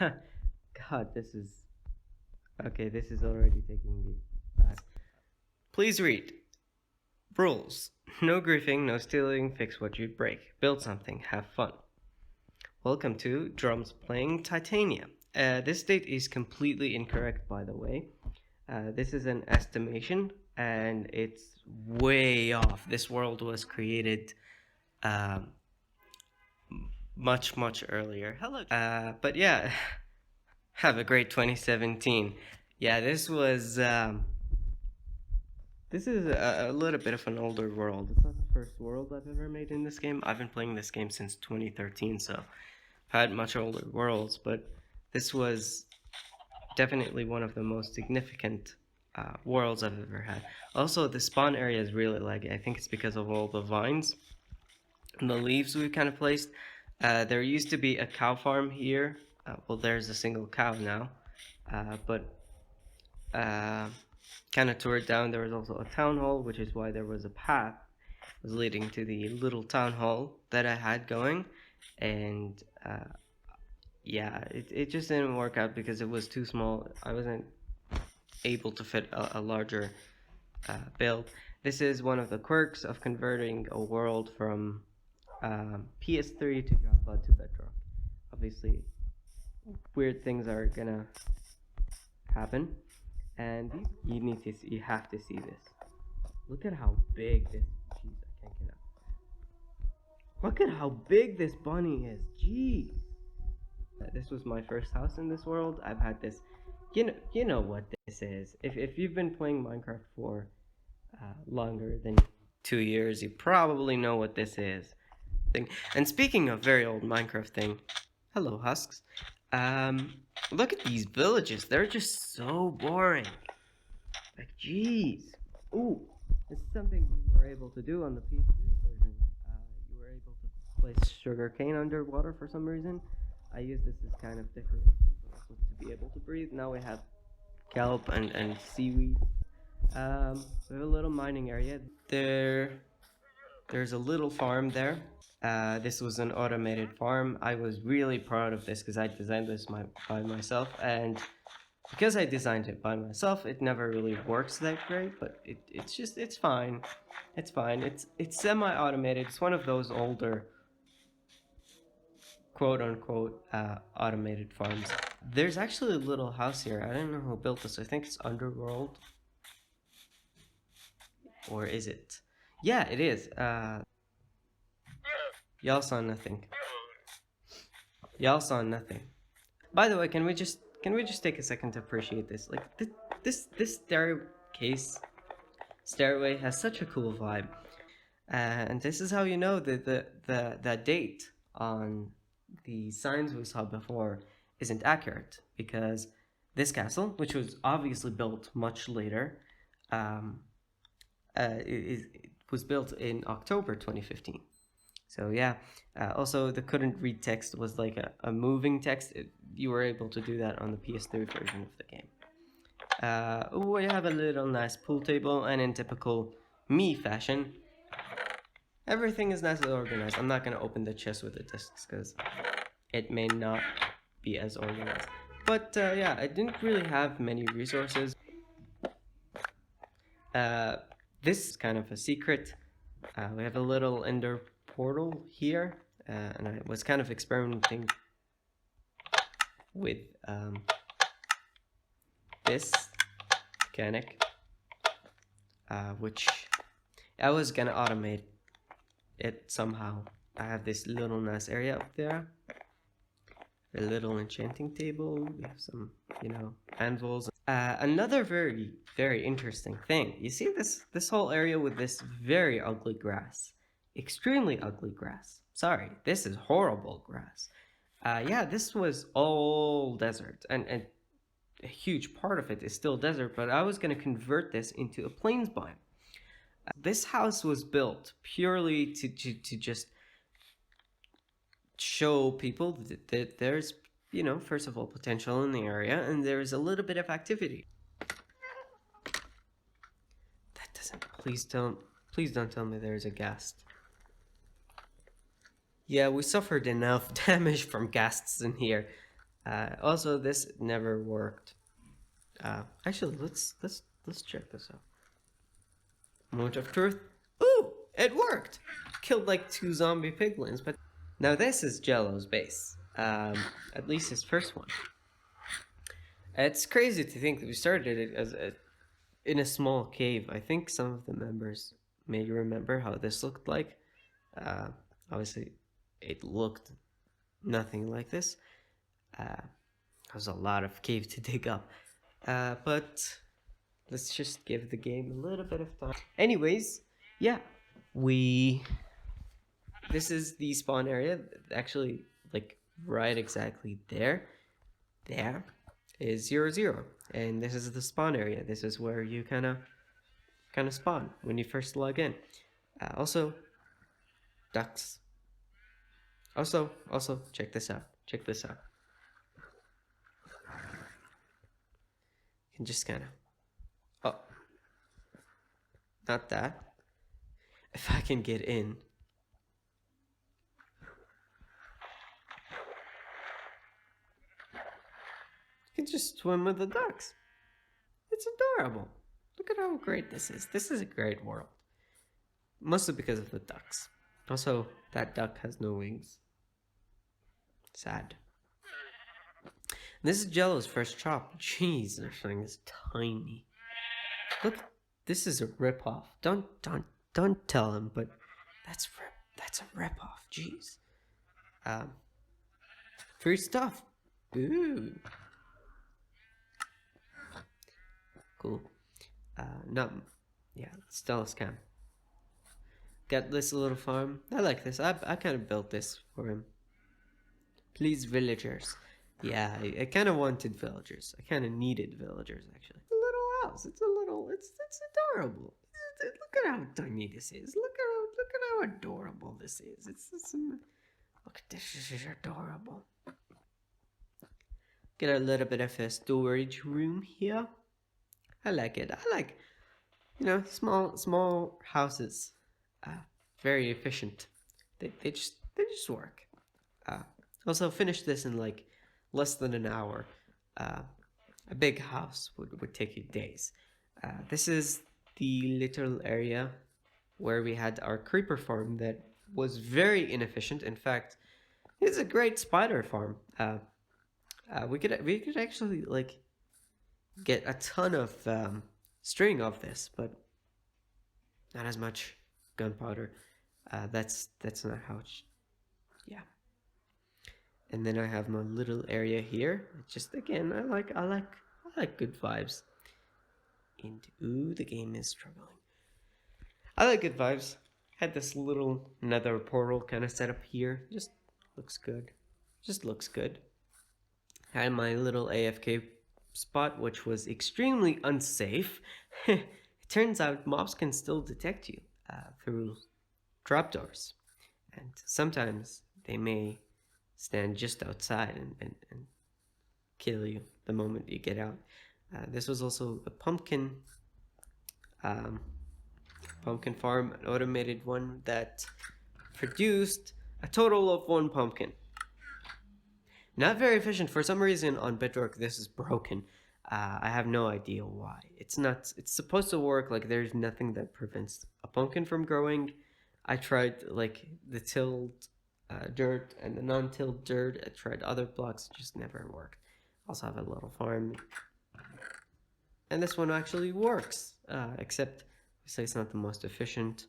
God, this is... Okay, this is already taking me back. Please read. Rules. No griefing, no stealing, fix what you'd break. Build something, have fun. Welcome to Drums Playing Titania. This date is completely incorrect, by the way. This is an estimation, and it's way off. This world was created much earlier. Hello. But yeah, have a great 2017. Yeah, this was... This is a little bit of an older world. It's not the first world I've ever made in this game. I've been playing this game since 2013, so I've had much older worlds, but this was definitely one of the most significant worlds I've ever had. Also, the spawn area is really laggy. I think it's because of all the vines and the leaves we kind of placed. There used to be a cow farm here. Well, there's a single cow now, but kind of tore it down. There was also a town hall, which is why there was a path was leading to the little town hall that I had going, and yeah, it just didn't work out because it was too small. I wasn't able to fit a larger build. This is one of the quirks of converting a world from PS3 to Java to Bedrock. Obviously, weird things are gonna happen, and you have to see this. Look at how big this... Jeez, I can't get out. Look at how big this bunny is. Jeez. This was my first house in this world. I've had this... You know what this is. If you've been playing Minecraft for longer than 2 years, you probably know what this is. And speaking of very old Minecraft thing, hello husks. Look at these villages. They're just so boring. Like, jeez. Ooh, this is something you were able to do on the PS3 version. You were able to place sugarcane underwater for some reason. I use this as kind of decoration, but also to be able to breathe. Now we have kelp and seaweed. We have a little mining area. There's a little farm there. This was an automated farm. I was really proud of this because I designed this by myself, and because I designed it by myself, it never really works that great, but it's fine. It's fine. It's semi-automated. It's one of those older quote-unquote automated farms. There's actually a little house here. I don't know who built this. I think it's Underworld. Or is it? Yeah, it is. Y'all saw nothing. Y'all saw nothing. By the way, can we just take a second to appreciate this? Like this stairway has such a cool vibe, and this is how you know that the date on the signs we saw before isn't accurate, because this castle, which was obviously built much later, it was built in October 2015. So yeah, also the couldn't read text was like a moving text. You were able to do that on the PS3 version of the game. We have a little nice pool table, and in typical me fashion, everything is nicely organized. I'm not going to open the chest with the discs because it may not be as organized. But yeah, I didn't really have many resources. This is kind of a secret. We have a little ender portal here, and I was kind of experimenting with this mechanic, which I was gonna automate it somehow. I have this little nice area up there, a little enchanting table. We have some, anvils. Another very interesting thing. You see this whole area with this very ugly grass. Extremely ugly grass. Sorry, this is horrible grass. Yeah, this was all desert, and a huge part of it is still desert, but I was going to convert this into a plains biome. This house was built purely to just show people that there's, first of all, potential in the area, and there's a little bit of activity. That doesn't... Please don't tell me there's a ghast. Yeah, we suffered enough damage from ghasts in here. Also, this never worked. Actually, let's check this out. Moment of truth. Ooh, it worked. Killed like 2 zombie piglins, but now this is Jello's base. At least his first one. It's crazy to think that we started it as in a small cave. I think some of the members may remember how this looked like. Obviously, it looked nothing like this. There was a lot of cave to dig up. But let's just give the game a little bit of time. Anyways, yeah, this is the spawn area. Actually, like right exactly there. There is 0, and this is the spawn area. This is where you kind of spawn when you first log in. Also, ducks. Also, check this out. Check this out. You can just kind of, oh, not that. If I can get in. You can just swim with the ducks. It's adorable. Look at how great this is. This is a great world. Mostly because of the ducks. Also, that duck has no wings. Sad. This is Jello's first chop. Jeez, this thing is tiny. Look, this is a ripoff. Don't tell him, but that's a ripoff. Jeez. Free stuff. Ooh. Cool. No. Yeah, still a scam. Got this little farm. I like this. I kind of built this for him. Please, villagers. Yeah, I kind of wanted villagers. I kind of needed villagers, actually. A little house. It's adorable. Look at how tiny this is. Look at how adorable this is. Look at this. This is adorable. Get a little bit of a storage room here. I like it. I like, small houses. Very efficient. They just work. Also, finish this in like less than an hour. A big house would take you days. This is the little area where we had our creeper farm that was very inefficient. In fact, it's a great spider farm. We could actually like get a ton of string of this, but not as much gunpowder. That's not how it's, yeah. And then I have my little area here. Just again, I like good vibes. And ooh, the game is struggling. I like good vibes. Had this little nether portal kind of set up here. Just looks good. Just looks good. Had my little AFK spot, which was extremely unsafe. It turns out mobs can still detect you through trapdoors, and sometimes they may stand just outside and kill you the moment you get out. This was also a pumpkin farm, an automated one that produced a total of 1 pumpkin. Not very efficient. For some reason on Bedrock this is broken. I have no idea why. It's supposed to work. Like, there's nothing that prevents a pumpkin from growing. I tried like the tilled dirt and the non-tilled dirt. I tried other blocks, it just never worked. Also have a little farm, and this one actually works, except say it's not the most efficient.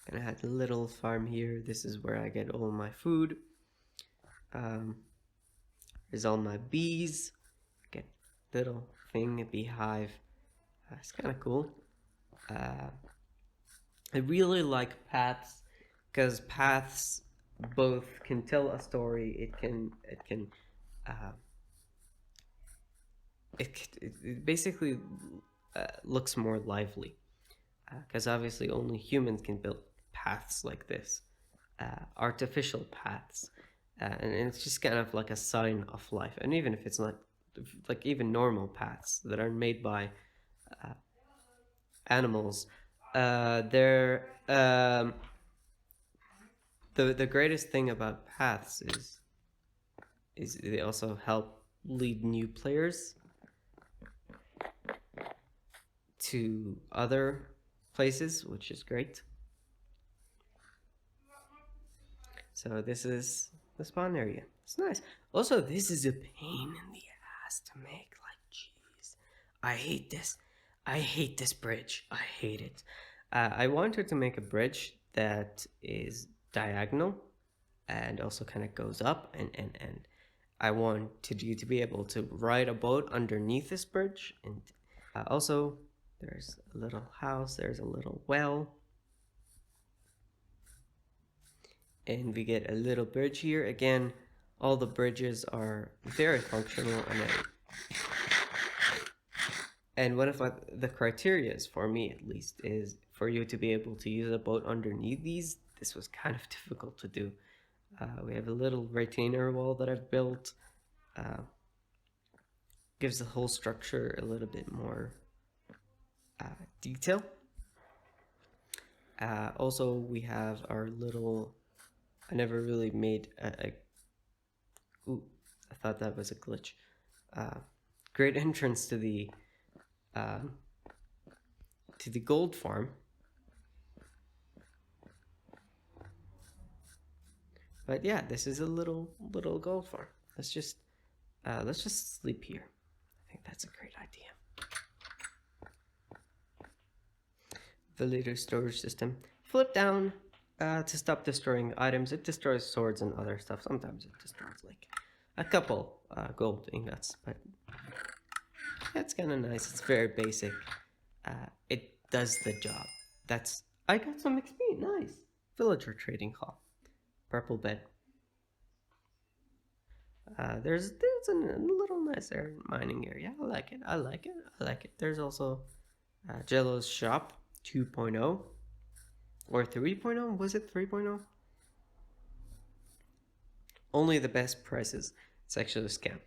And I had a little farm here. This is where I get all my food. There's all my bees. Get little thing, a beehive. It's kind of cool. I really like paths, because paths both can tell a story. It basically looks more lively, because obviously only humans can build paths like this, artificial paths, and it's just kind of like a sign of life. And even if it's not, like even normal paths that are made by animals, they're the greatest thing about paths is is they also help lead new players to other places, which is great. So this is the spawn area. It's nice. Also, this is a pain in the ass to make. Like, jeez, I hate this. I hate this bridge. I hate it. I wanted to make a bridge that is diagonal and also kind of goes up, and I wanted you to be able to ride a boat underneath this bridge. And also, there's a little house. There's a little well. And we get a little bridge here. Again, all the bridges are very functional, and one of the criteria, for me at least, is for you to be able to use a boat underneath these. This was kind of difficult to do. We have a little retainer wall that I've built. Gives the whole structure a little bit more detail. Also, we have our little... I never really made ooh, I thought that was a glitch. Great entrance to the gold farm. But yeah, this is a little gold farm. Let's just sleep here. I think that's a great idea. The later storage system. Flip down to stop destroying items. It destroys swords and other stuff. Sometimes it destroys like a couple gold ingots, but that's kind of nice. It's very basic. It does the job. I got some XP. Nice. Villager trading hall. Purple bed. There's a little nicer mining area. I like it. There's also Jello's shop 2.0 or 3.0. Was it 3.0? Only the best prices. It's actually a scam.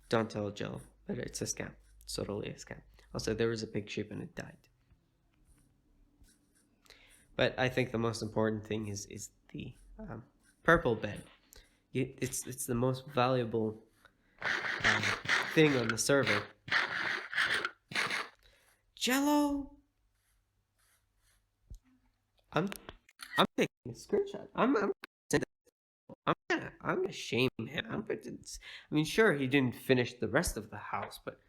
Don't tell Jello, but it's a scam. It's totally a scam. Also, there was a big ship and it died. But I think the most important thing is the purple bed. It's the most valuable thing on the server. Jello, I'm taking a screenshot. I'm gonna shame him. I mean, sure, he didn't finish the rest of the house, but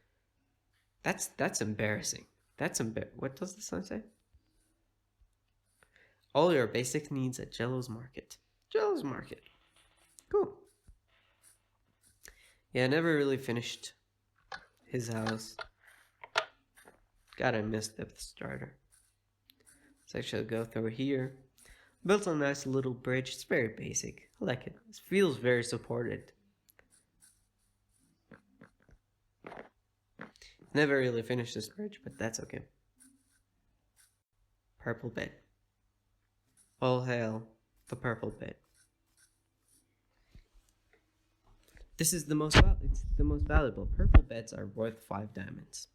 that's embarrassing. What does the sign say? All your basic needs at Jello's Market. Jello's Market. Cool. Yeah, I never really finished his house. God, I missed the starter. Let's actually go through here. Built a nice little bridge. It's very basic. I like it. It feels very supported. Never really finished this bridge, but that's okay. Purple bed. All hail the purple bed. This is the most valuable. Purple beds are worth 5 diamonds.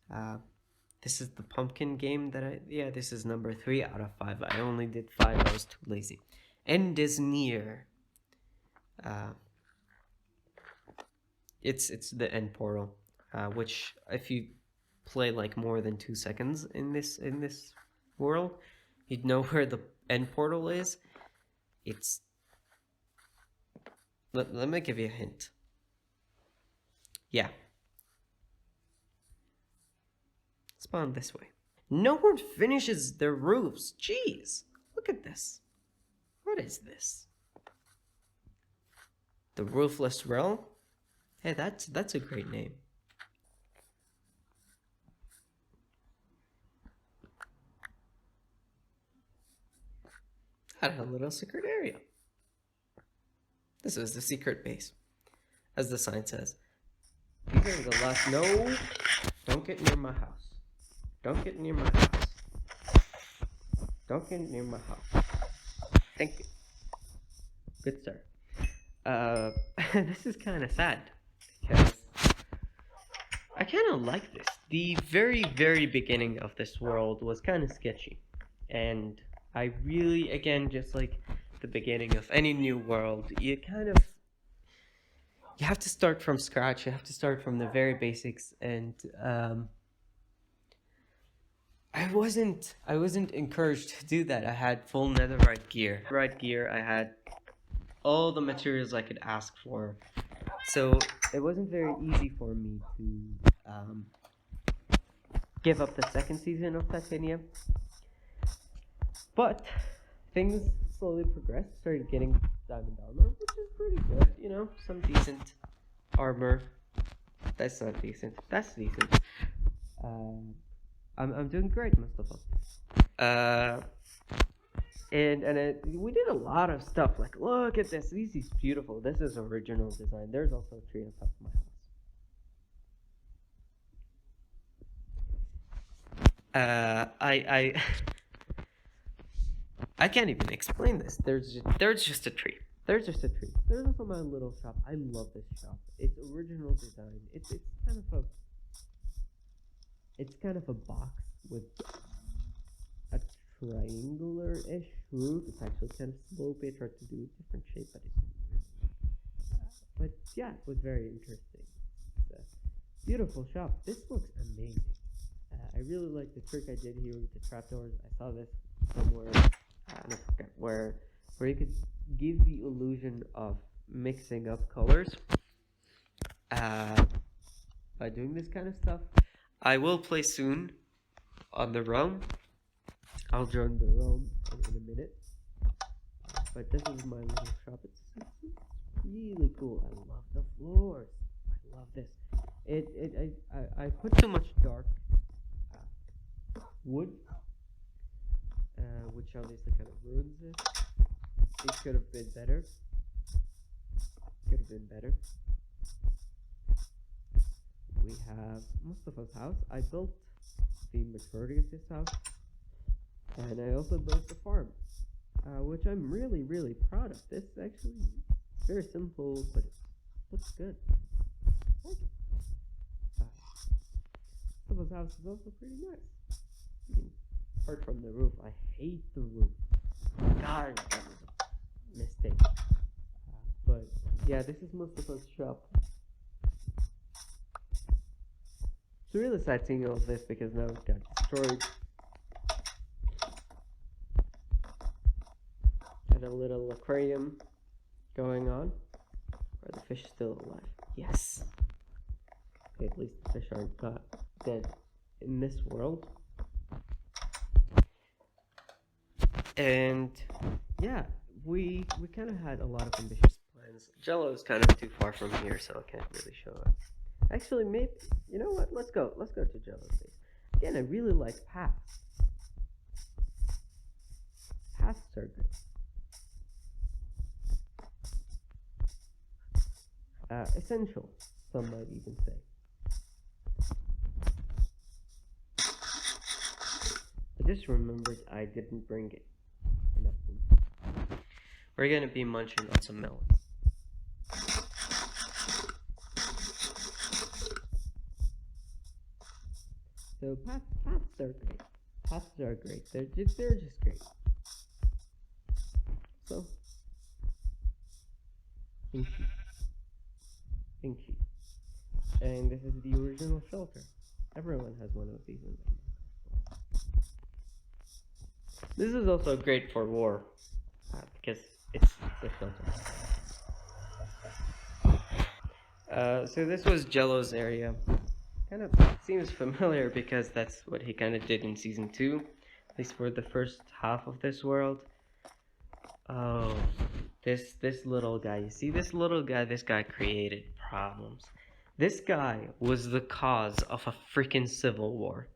This is the pumpkin game this is number 3 out of 5. I only did 5. I was too lazy. End is near. It's the end portal, which if you play like more than 2 seconds in this world, you'd know where the end portal is. Let me give you a hint. Yeah. Spawn this way. No one finishes their roofs. Jeez. Look at this. What is this? The Roofless Realm? Hey, that's a great name. Had a little secret area. This is the secret base. As the sign says. These are the last... No! Don't get near my house. Don't get near my house. Don't get near my house. Thank you. Good start. This is kind of sad. Because I kind of like this. The very, very beginning of this world was kind of sketchy. And I really, again, just like the beginning of any new world, you kind of you have to start from scratch. You have to start from the very basics, and I wasn't encouraged to do that. I had full netherite gear. I had all the materials I could ask for, so it wasn't very easy for me to give up the second season of Titania. But things slowly progressed. Started getting diamond armor, which is pretty good. You know, some decent armor. That's not decent. That's decent. I'm doing great, Mustafa. We did a lot of stuff. Like, look at this. This is beautiful. This is original design. There's also a tree on top of my house. I can't even explain this. There's just a tree. There's just a tree. There's also my little shop. I love this shop. It's original design. It's kind of a box with a triangular-ish roof. It's actually kind of slopey. I tried to do a different shape, but it didn't really. But yeah, it was very interesting. It's a beautiful shop. This looks amazing. I really like the trick I did here with the trapdoors. I saw this somewhere. I forget where you could give the illusion of mixing up colors by doing this kind of stuff. I will play soon on the realm. I'll join the realm in a minute. But this is my little shop. It's really cool. I love the floors. I love this. I put too much dark wood, which obviously kind of ruins it. It could have been better. We have Mustafa's house. I built the majority of this house, and I also built the farm, which I'm really, really proud of. This actually is very simple, but it looks good. I like it. Mustafa's house is also pretty nice. I mean, apart from the roof, I hate the roof. God, that was a mistake. But yeah, this is Mustafa's shop. It's really sad seeing all this because now it got destroyed. Got a little aquarium going on. Are the fish still alive? Yes. Okay, at least the fish aren't dead in this world. And yeah, we kind of had a lot of ambitious plans. Jello is kind of too far from here, so I can't really show it. Actually, maybe, you know what? Let's go to Jello's base. Again, I really like paths. Paths are great. Essential, some might even say. I just remembered I didn't bring it. Enough food. We're gonna be munching on some melons. So paths are great. Paths are great. They're just great. So pink sheep. And this is the original shelter. Everyone has one of these in them. This is also great for war, because it's a shelter. So this was Jello's area. Kind of seems familiar because that's what he kind of did in season 2, at least for the first half of this world. Oh, this little guy. You see this little guy? This guy created problems. This guy was the cause of a freaking civil war.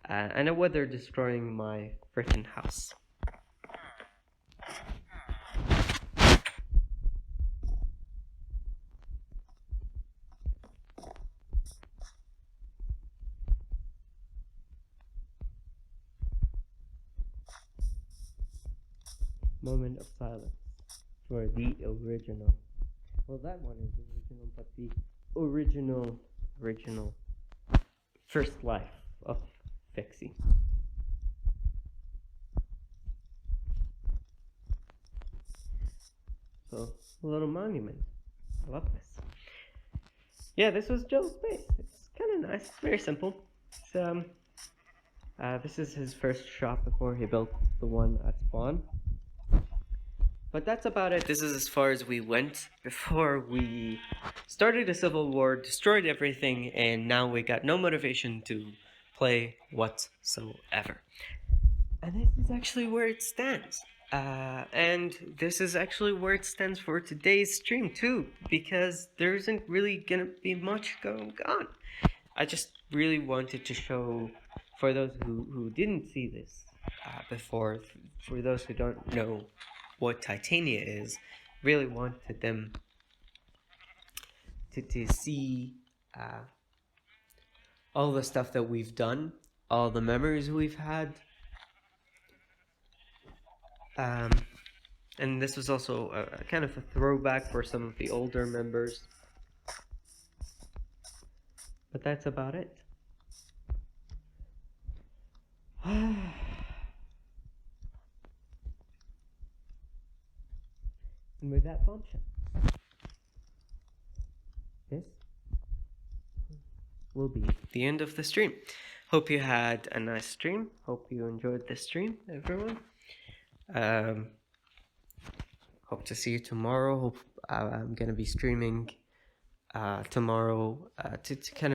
I know why they're destroying my freaking house. Moment of silence for the original. Well, that one is original, but the original first life of Fixie. So, a little monument. I love this. Yeah, this was Joe's base. It's kind of nice. It's very simple. It's, this is his first shop before he built the one at spawn. But that's about it. This is as far as we went before we started a civil war, destroyed everything, and now we got no motivation to play whatsoever. And this is actually where it stands. And this is actually where it stands for today's stream too, because there isn't really gonna be much going on. I just really wanted to show, for those who didn't see this before, for those who don't know what Titania is, really wanted them to see all the stuff that we've done, all the memories we've had. And this was also a kind of a throwback for some of the older members. But that's about it. And with that function, this will be the end of the stream. Hope you had a nice stream. Hope you enjoyed this stream, everyone. Hope to see you tomorrow. Hope I'm gonna be streaming tomorrow to kind of